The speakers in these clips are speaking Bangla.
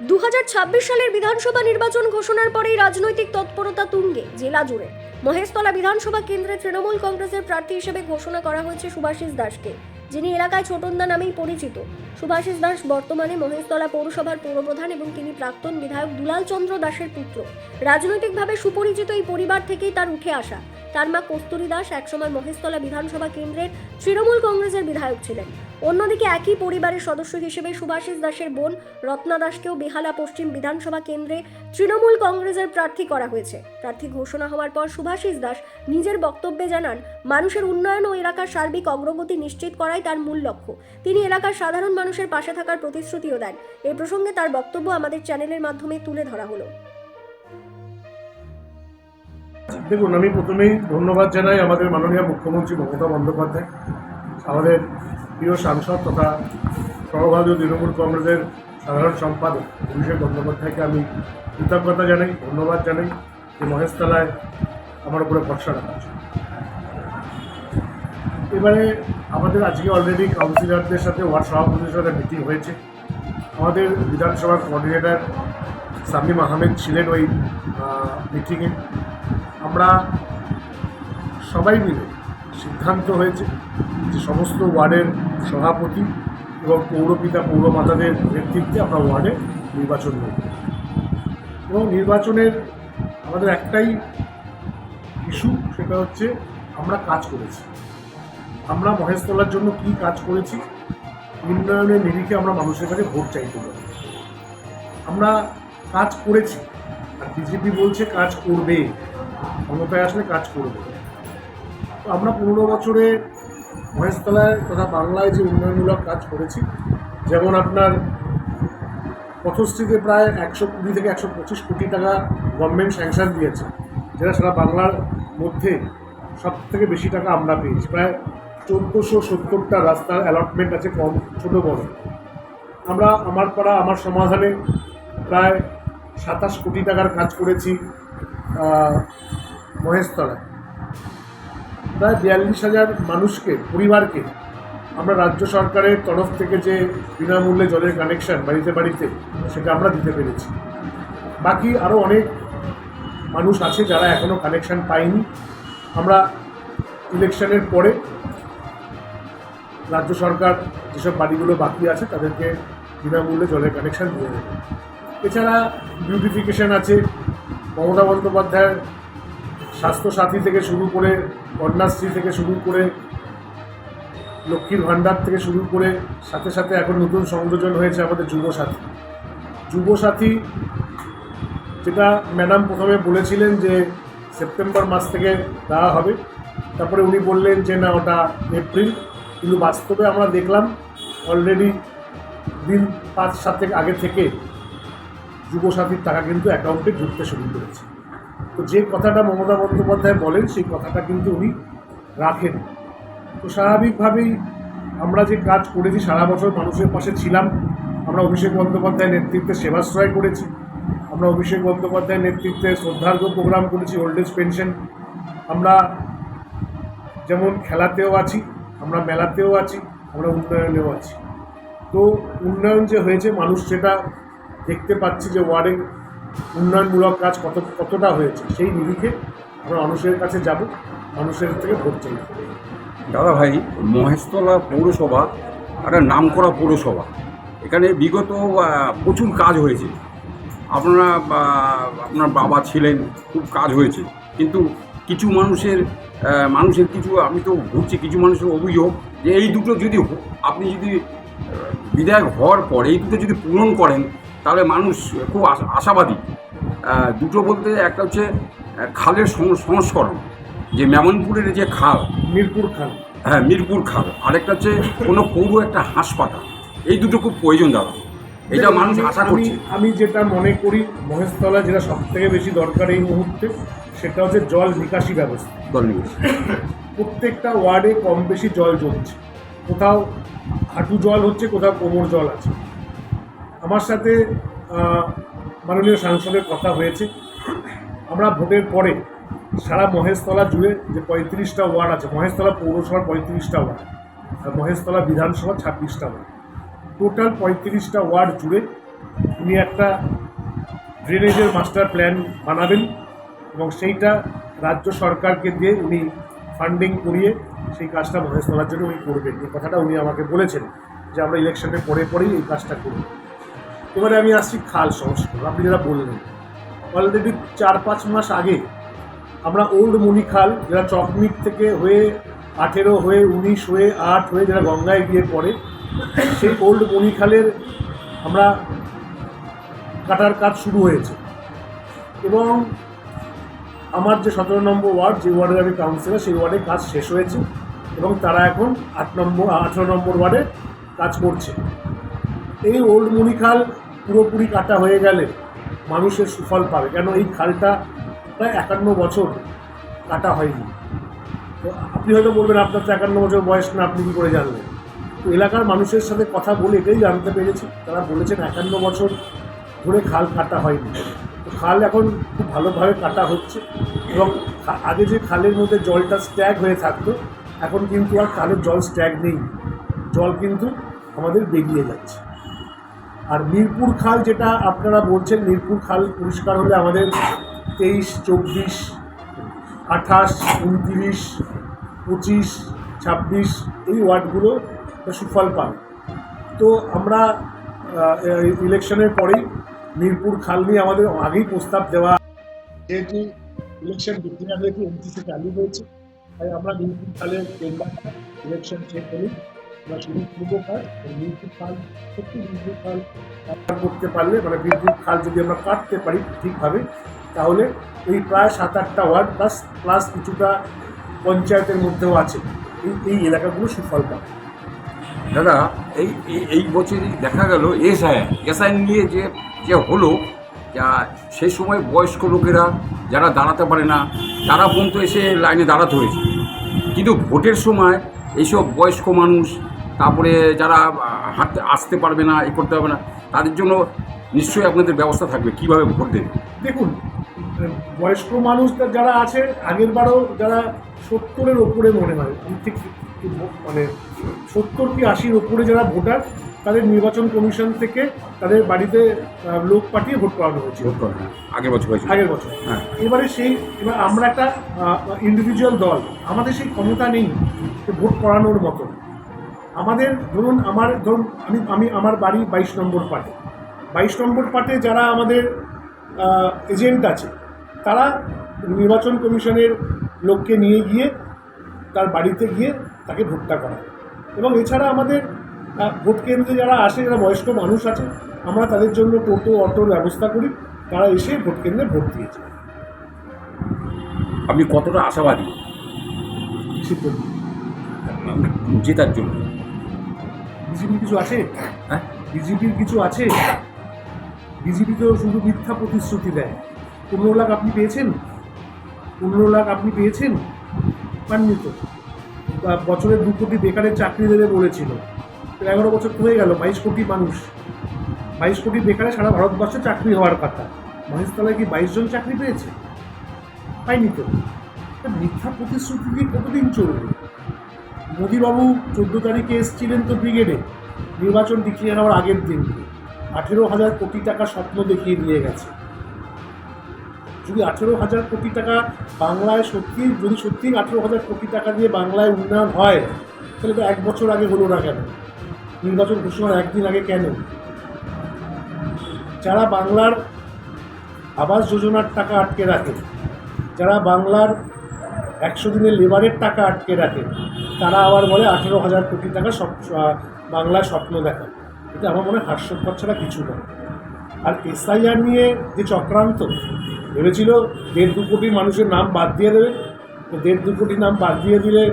2026 সালের বিধানসভা নির্বাচন ঘোষণার পরেই রাজনৈতিক তৎপরতা তুঙ্গে জেলা জুড়ে। মহেশতলা বিধানসভা কেন্দ্রে তৃণমূল কংগ্রেসের প্রার্থী হিসেবে ঘোষণা করা হয়েছে সুভাষিস দাসকে, যিনি এলাকায় ছোটনদা নামেই পরিচিত। সুভাষিস দাস বর্তমানে মহেশতলা পৌরসভার পৌরপ্রধান এবং তিনি প্রাক্তন বিধায়ক দুলাল চন্দ্র দাসের পুত্র। রাজনৈতিকভাবে সুপরিচিত এই পরিবার থেকেই তার উঠে আসা। তার মা কস্তুরী দাস একসময় মহেশতলা বিধানসভা কেন্দ্রের তৃণমূল কংগ্রেসের বিধায়ক ছিলেন। অন্যদিকে একই পরিবারের সদস্য হিসেবে সুভাষিস দাসের বোন রত্না দাসকেও বেহালা পশ্চিম বিধানসভা কেন্দ্রে তৃণমূল কংগ্রেসের প্রার্থী করা হয়েছে। প্রার্থী ঘোষণা হওয়ার পর সুভাষিস দাস নিজের বক্তব্যে জানান, মানুষের উন্নয়ন ও এলাকার সার্বিক অগ্রগতি নিশ্চিত করাই তার মূল লক্ষ্য। তিনি এলাকার সাধারণ মানুষের পাশে থাকার প্রতিশ্রুতিও দেন। এই প্রসঙ্গে তার বক্তব্য আমাদের চ্যানেলের মাধ্যমে তুলে ধরা হলো। দেখুন, আমি প্রথমেই ধন্যবাদ জানাই আমাদের মাননীয় মুখ্যমন্ত্রী মমতা বন্দ্যোপাধ্যায়, আমাদের প্রিয় সাংসদ তথা সর্বভারতীয় তৃণমূল কংগ্রেসের সাধারণ সম্পাদক অভিষেক বন্দ্যোপাধ্যায়কে আমি কৃতজ্ঞতা জানাই, ধন্যবাদ জানাই যে মহেশতলায় আমার উপরে ভরসা রাখা হচ্ছে। এবারে আমাদের আজকে অলরেডি কাউন্সিলরদের সাথে ওয়ার্ড সভাপতির সাথে মিটিং হয়েছে। আমাদের বিধানসভার কোঅর্ডিনেটর সামিম আহমেদ ছিলেন ওই মিটিংয়ে। আমরা সবাই মিলে সিদ্ধান্ত হয়েছে যে সমস্ত ওয়ার্ডের সভাপতি এবং পৌরপিতা পৌরমাতাদের নেতৃত্বে আমরা ওয়ার্ডে নির্বাচন করব এবং নির্বাচনের আমাদের একটাই ইস্যু, সেটা হচ্ছে আমরা কাজ করেছি। আমরা মহেশতলার জন্য কি কাজ করেছি, উন্নয়নের নিরিখে আমরা মানুষের কাছে ভোট চাইতে পারি। আমরা কাজ করেছি, আর বিজেপি বলছে কাজ করবে, ক্ষমতায় আসলে কাজ করবে। তো আমরা 15 বছরে মহেশতলায় তথা বাংলায় যে উন্নয়নমূলক কাজ করেছি, যেমন আপনার পথশ্রীতে প্রায় 120 থেকে 125 কোটি টাকা গভর্নমেন্ট স্যাংশন দিয়েছে, যেটা সারা বাংলার মধ্যে সব থেকে বেশি টাকা আমরা পেয়েছি। প্রায় 1470টা রাস্তার অ্যালটমেন্ট আছে, কম ছোটো বড়। আমরা আমার পাড়া আমার সমাধানে প্রায় 27 কোটি টাকার কাজ করেছি। মহেশতলায় প্রায় 42,000 মানুষকে, পরিবারকে আমরা রাজ্য সরকারের তরফ থেকে যে বিনামূল্যে জলের কানেকশন বাড়িতে বাড়িতে, সেটা আমরা দিতে পেরেছি। বাকি আরও অনেক মানুষ আছে যারা এখনও কানেকশন পায়নি। আমরা ইলেকশনের পরে রাজ্য সরকার যেসব বাড়িগুলো বাকি আছে তাদেরকে বিনামূল্যে জলের কানেকশন দিয়ে দেবে। এছাড়া বিউটিফিকেশন আছে, মমতা বন্দ্যোপাধ্যায়ের স্বাস্থ্যসাথী থেকে শুরু করে, কন্যাশ্রী থেকে শুরু করে, লক্ষ্মীর ভাণ্ডার থেকে শুরু করে, সাথে সাথে এখন নতুন সংযোজন হয়েছে আমাদের যুবসাথী, যেটা ম্যাডাম প্রথমে বলেছিলেন যে সেপ্টেম্বর মাস থেকে দেওয়া হবে, তারপরে উনি বললেন যে না, ওটা এপ্রিল। কিন্তু বাস্তবে আমরা দেখলাম অলরেডি দিন 5-7 আগে থেকে যুবসাথীর টাকা কিন্তু অ্যাকাউন্টে ঢুকতে শুরু করেছে। তো যে কথাটা মমতা বন্দ্যোপাধ্যায় বলেন, সেই কথাটা কিন্তু উনি রাখেন। তো স্বাভাবিকভাবেই আমরা যে কাজ করেছি, সারা বছর মানুষের পাশে ছিলাম। আমরা অভিষেক বন্দ্যোপাধ্যায়ের নেতৃত্বে সেবাশ্রয় করেছি, আমরা অভিষেক বন্দ্যোপাধ্যায়ের নেতৃত্বে শ্রদ্ধার্ঘ প্রোগ্রাম করেছি, ওল্ড এজ পেনশন। আমরা যেমন খেলাতেও আছি, আমরা মেলাতেও আছি, আমরা উন্নয়নেও আছি। তো উন্নয়ন যে হয়েছে, মানুষ সেটা দেখতে পাচ্ছি যে ওয়ার্ডে উন্নয়নমূলক কাজ কতটা হয়েছে। সেই নিরিখে আমরা মানুষের কাছে যাব, মানুষের থেকে ভোট চাইব। দাদা ভাই, মহেশতলা পৌরসভা একটা নামকরা পৌরসভা। এখানে বিগত প্রচুর কাজ হয়েছে। আপনার বাবা ছিলেন, খুব কাজ হয়েছে। কিন্তু কিছু মানুষের কিছু, আমি তো ঘুরছি, কিছু মানুষের অভিযোগ যে এই দুটো যদি আপনি যদি বিধায়ক হওয়ার পর এই দুটো যদি পূরণ করেন, তাহলে মানুষ খুব আশাবাদী। দুটো বলতে একটা হচ্ছে খালের সংস্করণ, যে মেমনপুরের যে খাল, মিরপুর খাল, হ্যাঁ মিরপুর খাল, আরেকটা হচ্ছে কোনো পৌর একটা হাসপাতাল। এই দুটো খুব প্রয়োজন দাদা, এটা মানুষ আশা করছে। আমি যেটা মনে করি মহেশতলা যেটা সবথেকে বেশি দরকার এই মুহূর্তে, সেটা হচ্ছে জল নিকাশি ব্যবস্থা। প্রত্যেকটা ওয়ার্ডে কম বেশি জল জমছে, কোথাও হাঁটু জল হচ্ছে, কোথাও কোমর জল আছে। আমার সাথে মাননীয় সাংসদের কথা হয়েছে। আমরা ভোটের পরে সারা মহেশতলা জুড়ে যে 35টা ওয়ার্ড আছে, মহেশতলা পৌরসভার 35টা ওয়ার্ড আর মহেশতলা বিধানসভা 26টা ওয়ার্ড, টোটাল 35টা ওয়ার্ড জুড়ে উনি একটা ড্রেনেজের মাস্টার প্ল্যান বানাবেন এবং সেইটা রাজ্য সরকারকে দিয়ে উনি ফান্ডিং করিয়ে সেই কাজটা মহেশতলার জন্য উনি করবেন। এই কথাটা উনি আমাকে বলেছেন যে আমরা ইলেকশনের পরেই এই কাজটা করব। এবারে আমি আসছি খাল সংস্কার। আপনি যেটা বললেন, অলরেডি 4-5 মাস আগে আমরা ওল্ড মণি খাল, যেটা চকমিট থেকে হয়ে 18 হয়ে 19 হয়ে 8 হয়ে যেটা গঙ্গায় গিয়ে পড়ে, সেই ওল্ড মণি খালের আমরা কাটার কাজ শুরু হয়েছে এবং আমার যে 17 নম্বর ওয়ার্ড, যে ওয়ার্ডের আমি কাউন্সিলর, সেই ওয়ার্ডে কাজ শেষ হয়েছে এবং তারা এখন 18 নম্বর ওয়ার্ডে কাজ করছে। এই ওল্ড মণি খাল পুরোপুরি কাটা হয়ে গেলে মানুষের সুফল পাবে, কেন এই খালটা প্রায় 51 বছর কাটা হয়নি। তো আপনি হয়তো বলবেন আপনার তো 51 বছর বয়স না, আপনি কী করে জানলেন? তো এলাকার মানুষের সাথে কথা বলে এটাই জানতে পেরেছি, তারা বলেছেন 51 বছর ধরে খাল কাটা হয়নি। তো খাল এখন খুব ভালোভাবে কাটা হচ্ছে এবং আগে যে খালের মধ্যে জলটা স্ট্যাগ হয়ে থাকতো, এখন কিন্তু আর খালের জল স্ট্যাগ নেই, জল কিন্তু আমাদের বেরিয়ে যাচ্ছে। আর মিরপুর খাল যেটা আপনারা বলছেন, মিরপুর খাল পরিষ্কার হলে আমাদের 23, 24, 28, 29, 25, 26 এই ওয়ার্ডগুলো সুফল পাবে। তো আমরা ইলেকশনের পরেই মিরপুর খাল নিয়ে আমাদের আগেই প্রস্তাব দেওয়া, যেহেতু ইলেকশন ডিক্লেয়ার হয়েছে, 29 চালু হয়েছে, তাই আমরা মিরপুর খালের টেন্ডারটা ইলেকশন চেক করি, আমরা শুরু করবো কাজ। মিরপুর খাল সত্যি মিরপুর খাল করতে পারলে, মানে মিরপুর খাল যদি আমরা কাটতে পারি ঠিকভাবে, তাহলে এই প্রায় 7-8টা ওয়ার্ড প্লাস কিছুটা পঞ্চায়েতের মধ্যেও আছে, এই এলাকাগুলো সুফল পাবে। দাদা, এই বছরই দেখা গেল এসআই নিয়ে যে হলো, যা সেই সময় বয়স্ক লোকেরা যারা দাঁড়াতে পারে না, তারা পর্যন্ত এসে লাইনে দাঁড়াতে হয়েছে। কিন্তু ভোটের সময় এইসব বয়স্ক মানুষ, তারপরে যারা আসতে পারবে না, করতে পারবে না, তাদের জন্য নিশ্চয়ই আপনাদের ব্যবস্থা থাকবে কীভাবে ভোট দেবে। দেখুন, বয়স্ক মানুষ যারা আছে, আগের বারও যারা 70-এর ওপরে মনে হয়, ঠিক মানে 70 কি 80-র ওপরে যারা ভোটার, তাদের নির্বাচন কমিশন থেকে তাদের বাড়িতে লোক পাঠিয়ে ভোট করানো হয়েছে। আগের বছর হয়েছে, আগের বছর। হ্যাঁ। এবার আমরা একটা ইন্ডিভিজুয়াল দল, আমাদের সেই ক্ষমতা নেই ভোট করানোর মতো। আমাদের ধরুন আমি আমার বাড়ি 22 নম্বর পার্টে, 22 নম্বর পার্টে যারা আমাদের এজেন্ট আছে, তারা নির্বাচন কমিশনের লোককে নিয়ে গিয়ে তার বাড়িতে গিয়ে তাকে ভোটটা করায়। এবং এছাড়া আমাদের ভোট কেন্দ্রে যারা আসে, যারা বয়স্ক মানুষ আছে, আমরা তাদের জন্য টোটো অটোর ব্যবস্থা করি, তারা এসে ভোট কেন্দ্রে ভোট দিয়েছে। আপনি কতটা আশাবাদী জেতার জন্য? বিজেপির কিছু আছে? হ্যাঁ, বিজেপির কিছু আছে? বিজেপি তো শুধু মিথ্যা প্রতিশ্রুতি দেয়। 15 লাখ আপনি পেয়েছেন? 15 লাখ আপনি পেয়েছেন? পাননি তো। বছরে 2 কোটি বেকারের চাকরি দেবে বলেছিল, 11 বছর তো হয়ে গেল, 22 কোটি মানুষ, 22 কোটি বেকারে সারা ভারতবর্ষে চাকরি হওয়ার কথা। মহেশতলায় কি 22 জন চাকরি পেয়েছে? পাইনি তো। মিথ্যা প্রতিশ্রুতি দিয়ে কতদিন চলবে? মোদিবাবু 14 তারিখে এসেছিলেন তো ব্রিগেডে, নির্বাচন ডিক্লেয়ার হওয়ার আগের দিন 18,000 কোটি টাকা স্বপ্ন দেখিয়ে দিয়ে গেছে। যদি 18,000 কোটি টাকা বাংলায় যদি সত্যি 18,000 কোটি টাকা দিয়ে বাংলায় উন্নয়ন হয়, তাহলে তো 1 বছর আগে হলো না কেন? নির্বাচন ঘোষণার একদিন আগে কেন? যারা বাংলার আবাস যোজনার টাকা আটকে রাখে, যারা বাংলার 100 দিনের লেবারের টাকা আটকে রাখে, তারা আবার বলে 18,000 কোটি টাকা বাংলায় স্বপ্ন দেখা। এটা আমার মনে হয় হাস্যকর ছাড়া কিছু না। আর এসআইআর নিয়ে যে চক্রান্ত, ভেবেছিল 1.5-2 কোটি মানুষের নাম বাদ দিয়ে দেবে, তো 1.5-2 কোটি নাম বাদ দিয়ে দিলে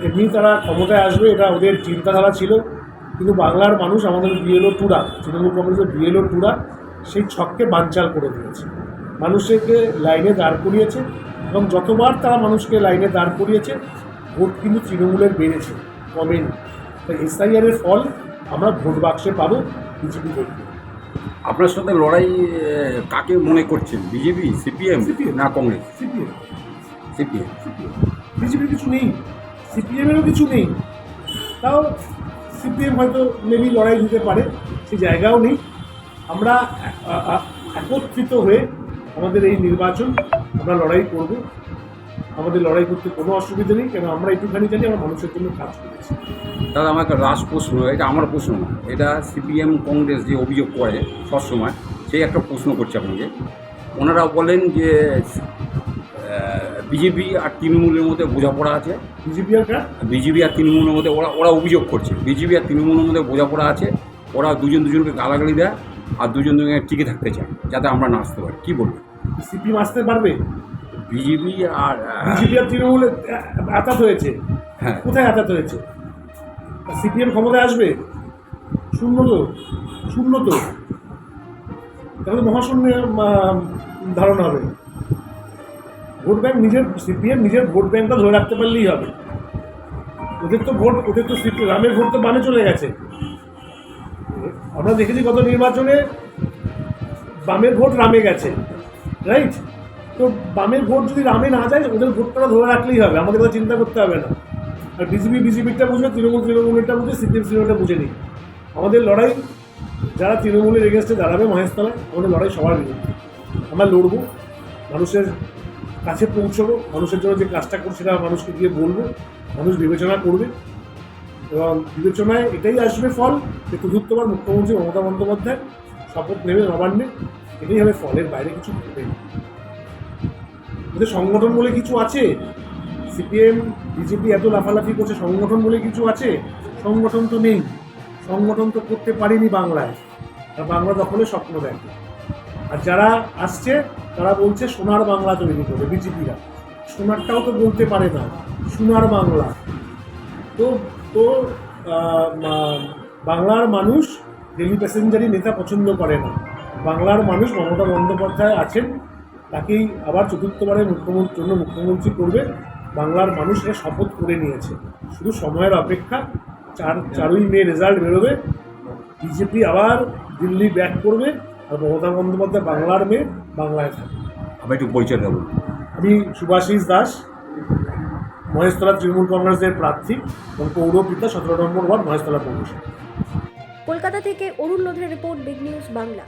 এমনি তারা ক্ষমতায় আসবে, এটা ওদের চিন্তাধারা ছিল। কিন্তু বাংলার মানুষ, আমাদের বিএলও টুরা, তৃণমূল কংগ্রেসের বিএলও টুরা সেই ছককে বানচাল করে দিয়েছে, মানুষকে লাইনে দাঁড় করিয়েছে এবং যতবার তারা মানুষকে লাইনে দাঁড় করিয়েছে, ভোট কিন্তু তৃণমূলের বেড়েছে, কমেনি। তাই এসআইআরের ফল আমরা ভোট বাক্সে পাবো, বিজেপি দেখবে। আপনার সাথে লড়াই কাকে মনে করছেন? বিজেপি, সিপিএম না কংগ্রেস? সিপিএম। সিপিএম। বিজেপির কিছু নেই, সিপিএমেরও কিছু নেই। তাও সিপিএম হয়তো মেবি লড়াই দিতে পারে, সেই জায়গাও নেই। আমরা একত্রিত হয়ে আমাদের এই নির্বাচন আমরা লড়াই করব। আমাদের লড়াই করতে কোনো অসুবিধা নেই, কেন আমরা একটুখানি জানি আমরা মানুষের জন্য কাজ করেছি। দাদা আমার একটা লাস্ট প্রশ্ন, এটা আমার প্রশ্ন না, এটা সিপিএম কংগ্রেস যে অভিযোগ করে সবসময়, সেই একটা প্রশ্ন করছে আপনাকে। ওনারা বলেন যে বিজেপি আর তৃণমূলের মধ্যে বোঝাপড়া আছে। বিজেপি আর তৃণমূলের মধ্যে ওরা অভিযোগ করছে বিজেপি আর তৃণমূলের মধ্যে বোঝাপড়া আছে, ওরা দুজনকে গালাগালি দেয় আর দুজনকে টিকে থাকতে চায় যাতে আমরা না আসতে পারি। কী বলবো? সিপিএম আসতে পারবে? বিজেপি আর তৃণমূলে আঘাত হয়েছে। হ্যাঁ, কোথায় আঘাত হয়েছে? সিপিএম ক্ষমতায় আসবে? শূন্য তো তাহলে মহাশূন্য ধারণা হবে। ভোট ব্যাংক সিপিএম নিজের ভোট ব্যাংকটা ধরে রাখতে পারলেই হবে। ওদের তো রামের ভোট তো বামে চলে গেছে। আমরা দেখেছি গত নির্বাচনে বামের ভোট রামে গেছে, রাইট? তো বামের ভোট যদি রামে না যায়, ওদের ভোটটা ধরে রাখলেই হবে, আমাদের কথা চিন্তা করতে হবে না। আর বিজেপিটা বুঝবে, তৃণমূলটা বুঝে, সিপিএমটা বুঝে নিই। আমাদের লড়াই যারা তৃণমূলের এগেনস্টে দাঁড়াবে মহেশতলায়, আমাদের লড়াই সবার বিরুদ্ধে। আমরা লড়বো, মানুষের কাছে পৌঁছবো, মানুষের জন্য যে কাজটা করছে সেটা মানুষকে গিয়ে বলবো, মানুষ বিবেচনা করবে এবং বিবেচনায় এটাই আসবে ফল যে চতুর্থবার মুখ্যমন্ত্রী মমতা বন্দ্যোপাধ্যায় শপথ নেবে নবান্নে, এটাই হবে ফলের বাইরে কিছু হবে না। ওদের সংগঠন বলে কিছু আছে? সিপিএম বিজেপি এত লাফালাফি করছে, সংগঠন বলে কিছু আছে? সংগঠন তো নেই, সংগঠন তো করতে পারিনি বাংলায়, আর বাংলা দখলে স্বপ্ন দেখে। আর যারা আসছে তারা বলছে সোনার বাংলা তৈরি করবে। বিজেপিরা সোনারটাও তো বলতে পারে না, সোনার বাংলা। তো তো বাংলার মানুষ ডেলি প্যাসেঞ্জারি নেতা পছন্দ করে না। বাংলার মানুষ মমতা বন্দ্যোপাধ্যায় আছেন, তাকেই আবার চতুর্থবারের মুখ্যমন্ত্রী করবে। বাংলার মানুষ এটা শপথ করে নিয়েছে, শুধু সময়ের অপেক্ষা। 4ই মে রেজাল্ট বেরোবে, বিজেপি আবার দিল্লি ব্যাক করবে, আর মমতা বন্দ্যোপাধ্যায় বাংলার মেয়ে, বাংলায় থাকবে। আমি একটু পরিচয় দেবো। আমি সুভাষিস দাস, মহেশতলা তৃণমূল কংগ্রেসের প্রার্থী এবং পৌরপিতা 17 নম্বর ওয়ার্ড, মহেশতলা পৌরসভা। কলকাতা থেকে অরুণ লোধের রিপোর্ট, বিগ নিউজ বাংলা।